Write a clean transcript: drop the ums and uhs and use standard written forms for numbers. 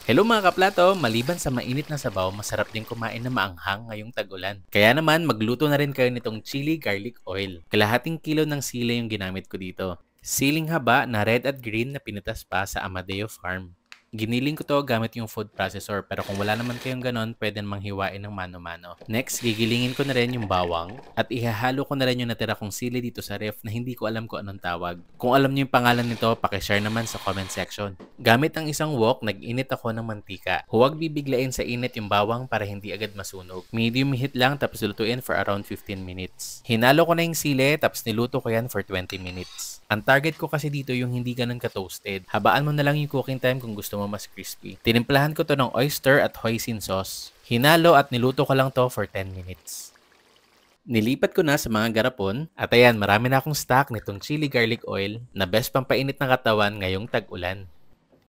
Hello mga kaplato! Maliban sa mainit na sabaw, masarap din kumain na maanghang ngayong tag-ulan. Kaya naman, magluto na rin kayo nitong chili garlic oil. Kalahating kilo ng sili yung ginamit ko dito. Siling haba na red at green na pinitas pa sa Amadeo Farm. Giniling ko to gamit yung food processor pero kung wala naman kayong ganon, pwede namang hiwain ng mano-mano. Next, gigilingin ko na rin yung bawang at ihahalo ko na rin yung natira kong sili dito sa ref na hindi ko alam kung anong tawag. Kung alam niyo yung pangalan nito, pakishare naman sa comment section. Gamit ang isang wok, nag-init ako ng mantika. Huwag bibiglain sa init yung bawang para hindi agad masunog. Medium heat lang tapos lutuin for around 15 minutes. Hinalo ko na yung sili tapos niluto ko yan for 20 minutes. Ang target ko kasi dito yung hindi ganun ka-toasted. Habaan mo na lang yung cooking time kung gusto mo mas crispy. Tinimplahan ko to ng oyster at hoisin sauce. Hinalo at niluto ko lang to for 10 minutes. Nilipat ko na sa mga garapon at ayan, marami na akong stock nitong chili garlic oil na best pampainit ng katawan ngayong tag-ulan.